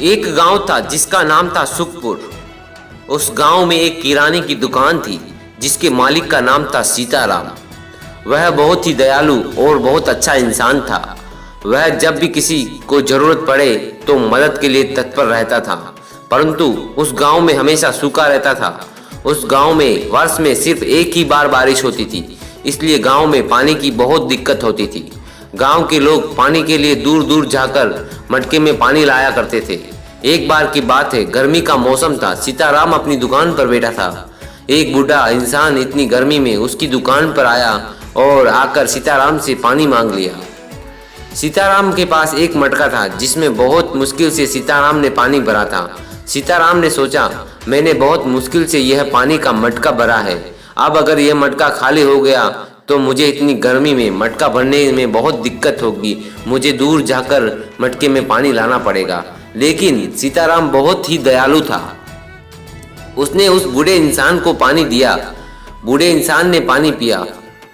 एक गांव था जिसका नाम था सुखपुर। उस गांव में एक किराने की दुकान थी जिसके मालिक का नाम था सीताराम। वह बहुत ही दयालु और बहुत अच्छा इंसान था। वह जब भी किसी को जरूरत पड़े तो मदद के लिए तत्पर रहता था, परंतु उस गांव में हमेशा सूखा रहता था। उस गांव में वर्ष में सिर्फ एक ही बार बारिश होती थी, इसलिए गांव में पानी की बहुत दिक्कत होती थी। गांव के लोग पानी के लिए दूर दूर जाकर मटके में पानी लाया करते थे। एक बार की बात है, गर्मी का मौसम था। सीताराम अपनी दुकान पर बैठा था। एक बूढ़ा इंसान इतनी गर्मी में उसकी दुकान पर आया और आकर सीताराम से पानी मांग लिया। सीताराम के पास एक मटका था जिसमें बहुत मुश्किल से सीताराम ने पानी भरा था। सीताराम ने सोचा, मैंने बहुत मुश्किल से यह पानी का मटका भरा है, अब अगर यह मटका खाली हो गया तो मुझे इतनी गर्मी में मटका भरने में बहुत दिक्कत होगी। मुझे दूर जाकर मटके में पानी लाना पड़ेगा। लेकिन सीताराम बहुत ही दयालु था। उसने उस बूढ़े इंसान को पानी दिया। बूढ़े इंसान ने पानी पिया।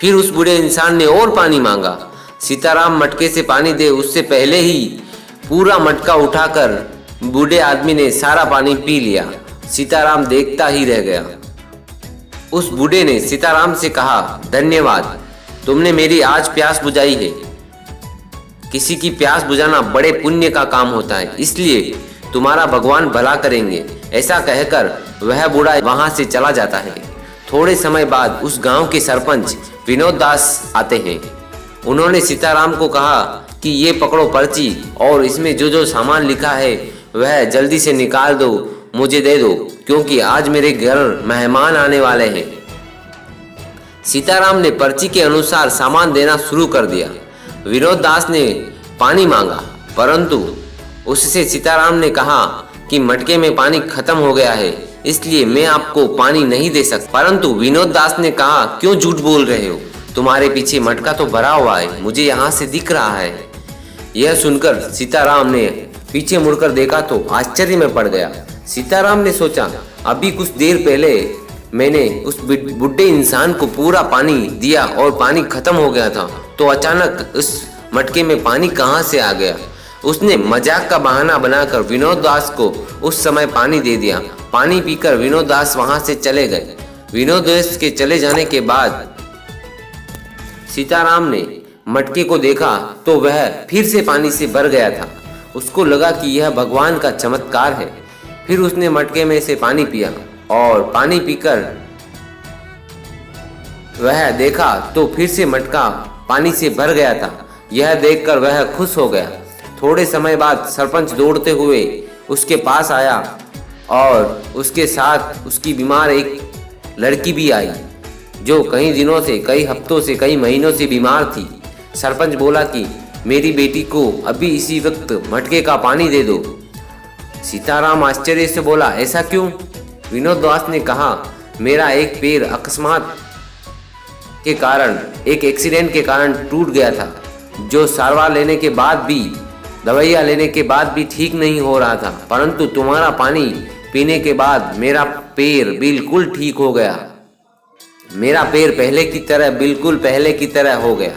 फिर उस बूढ़े इंसान ने और पानी मांगा। सीताराम मटके से पानी दे उससे पहले ही पूरा मटका उठाकर बूढ़े आदमी ने सारा पानी पी लिया। सीताराम देखता ही रह गया। उस बूढ़े ने सीताराम से कहा, धन्यवाद, तुमने मेरी आज प्यास बुझाई है। किसी की प्यास बुझाना बड़े पुण्य का काम होता है, इसलिए तुम्हारा भगवान भला करेंगे। ऐसा कहकर वह बूढ़ा वहां से चला जाता है। थोड़े समय बाद उस गांव के सरपंच विनोद दास आते हैं। उन्होंने सीताराम को कहा कि ये पकड़ो पर्ची और इसमें जो जो सामान लिखा है वह जल्दी से निकाल दो, मुझे दे दो, क्योंकि आज मेरे घर मेहमान आने वाले हैं। सीताराम ने पर्ची के अनुसार सामान देना शुरू कर दिया। विनोद दास ने पानी मांगा, परंतु उससे सीताराम ने कहा कि मटके में पानी खत्म हो गया है, इसलिए मैं आपको पानी नहीं दे सकता। परंतु विनोद दास ने कहा, क्यों झूठ बोल रहे हो? तुम्हारे पीछे मटका तो भरा हुआ है, मुझे यहाँ से दिख रहा है। यह सुनकर सीताराम ने पीछे मुड़कर देखा तो आश्चर्य में पड़ गया। सीताराम ने सोचा, अभी कुछ देर पहले मैंने उस बुढ़े इंसान को पूरा पानी दिया और पानी खत्म हो गया था, तो अचानक उस मटके में पानी कहाँ से आ गया? उसने मजाक का बहाना बनाकर विनोद दास को उस समय पानी दे दिया। पानी पीकर विनोद दास वहां से चले गए। विनोद दास के चले जाने के बाद सीताराम ने मटके को देखा तो वह फिर से पानी से भर गया था। उसको लगा कि यह भगवान का चमत्कार है। फिर उसने मटके में से पानी पिया और पानी पीकर वह देखा तो फिर से मटका पानी से भर गया था। यह देखकर वह खुश हो गया। थोड़े समय बाद सरपंच दौड़ते हुए उसके पास आया और उसके साथ उसकी बीमार एक लड़की भी आई, जो कई दिनों से, कई हफ्तों से, कई महीनों से बीमार थी। सरपंच बोला कि मेरी बेटी को अभी इसी वक्त मटके का पानी दे दो। सीताराम आश्चर्य से बोला, ऐसा क्यों? विनोद दास ने कहा, मेरा एक पैर अकस्मात के कारण, एक एक्सीडेंट के कारण टूट गया था, जो सारवार लेने के बाद भी, दवाइयाँ लेने के बाद भी ठीक नहीं हो रहा था, परंतु तुम्हारा पानी पीने के बाद मेरा पैर बिल्कुल ठीक हो गया। मेरा पैर पहले की तरह, बिल्कुल पहले की तरह हो गया।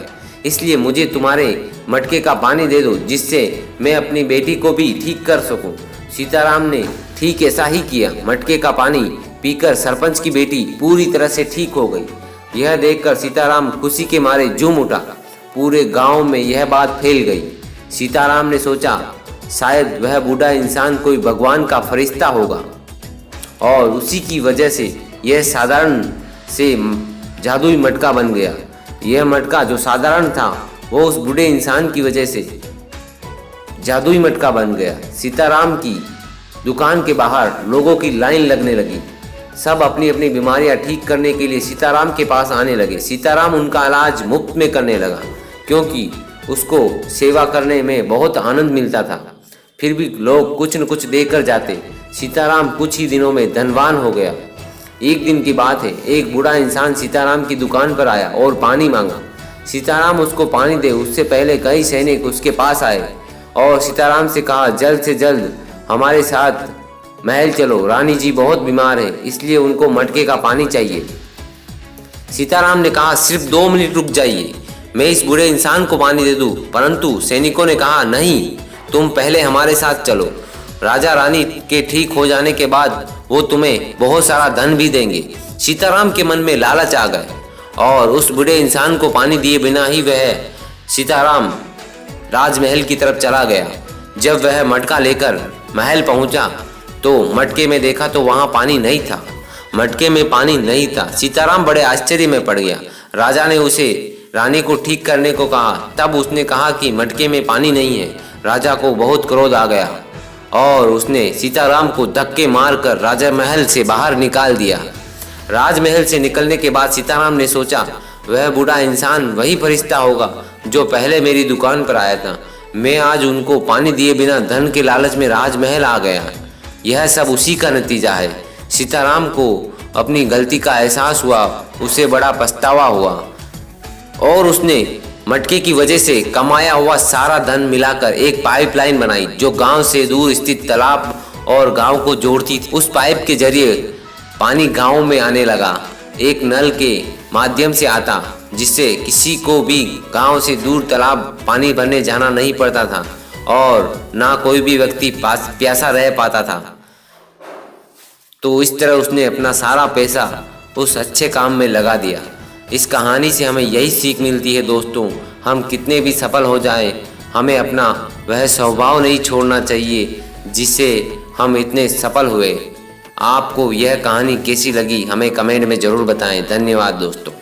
इसलिए मुझे तुम्हारे मटके का पानी दे दो, जिससे मैं अपनी बेटी को भी ठीक कर सकूं। सीताराम ने ठीक ऐसा ही किया। मटके का पानी पीकर सरपंच की बेटी पूरी तरह से ठीक हो गई। यह देखकर सीताराम खुशी के मारे झूम उठा। पूरे गांव में यह बात फैल गई। सीताराम ने सोचा, शायद वह बूढ़ा इंसान कोई भगवान का फरिश्ता होगा और उसी की वजह से यह साधारण से जादुई मटका बन गया। यह मटका जो साधारण था वो उस बूढ़े इंसान की वजह से जादुई मटका बन गया। सीताराम की दुकान के बाहर लोगों की लाइन लगने लगी। सब अपनी अपनी बीमारियां ठीक करने के लिए सीताराम के पास आने लगे। सीताराम उनका इलाज मुफ्त में करने लगा, क्योंकि उसको सेवा करने में बहुत आनंद मिलता था। फिर भी लोग कुछ न कुछ देकर जाते। सीताराम कुछ ही दिनों में धनवान हो गया। एक दिन की बात है, एक बूढ़ा इंसान सीताराम की दुकान पर आया और पानी मांगा। सीताराम उसको पानी दे उससे पहले कई सैनिक उसके पास आए और सीताराम से कहा, जल्द से जल्द हमारे साथ महल चलो, रानी जी बहुत बीमार है, इसलिए उनको मटके का पानी चाहिए। सीताराम ने कहा, सिर्फ 2 मिनट रुक जाइए, मैं इस बूढ़े इंसान को पानी दे दूं। परंतु सैनिकों ने कहा, नहीं, तुम पहले हमारे साथ चलो। राजा रानी के ठीक हो जाने के बाद वो तुम्हें बहुत सारा धन भी देंगे। सीताराम के मन में लालच आ गए और उस बूढ़े इंसान को पानी दिए बिना ही वह सीताराम राजमहल की तरफ चला गया। जब वह मटका लेकर महल पहुंचा तो मटके में देखा तो वहां पानी नहीं था। मटके में पानी नहीं था। सीताराम बड़े आश्चर्य में पड़ गया। राजा ने उसे रानी को ठीक करने को कहा। तब उसने कहा कि मटके में पानी नहीं है। राजा को बहुत क्रोध आ गया और उसने सीताराम को धक्के मारकर राजमहल से बाहर निकाल दिया। राजमहल से निकलने के बाद सीताराम ने सोचा, वह बूढ़ा इंसान वही फरिश्ता होगा जो पहले मेरी दुकान पर आया था। मैं आज उनको पानी दिए बिना धन के लालच में राजमहल आ गया। यह सब उसी का नतीजा है। सीताराम को अपनी गलती का एहसास हुआ। उसे बड़ा पछतावा हुआ और उसने मटके की वजह से कमाया हुआ सारा धन मिलाकर एक पाइपलाइन बनाई जो गांव से दूर स्थित तालाब और गांव को जोड़ती थी। उस पाइप के जरिए पानी गांव में आने लगा। एक नल के माध्यम से आता, जिससे किसी को भी गांव से दूर तालाब पानी भरने जाना नहीं पड़ता था और ना कोई भी व्यक्ति प्यासा रह पाता था। तो इस तरह उसने अपना सारा पैसा उस अच्छे काम में लगा दिया। इस कहानी से हमें यही सीख मिलती है दोस्तों, हम कितने भी सफल हो जाएं, हमें अपना वह स्वभाव नहीं छोड़ना चाहिए जिससे हम इतने सफल हुए। आपको यह कहानी कैसी लगी हमें कमेंट में ज़रूर बताएं। धन्यवाद दोस्तों।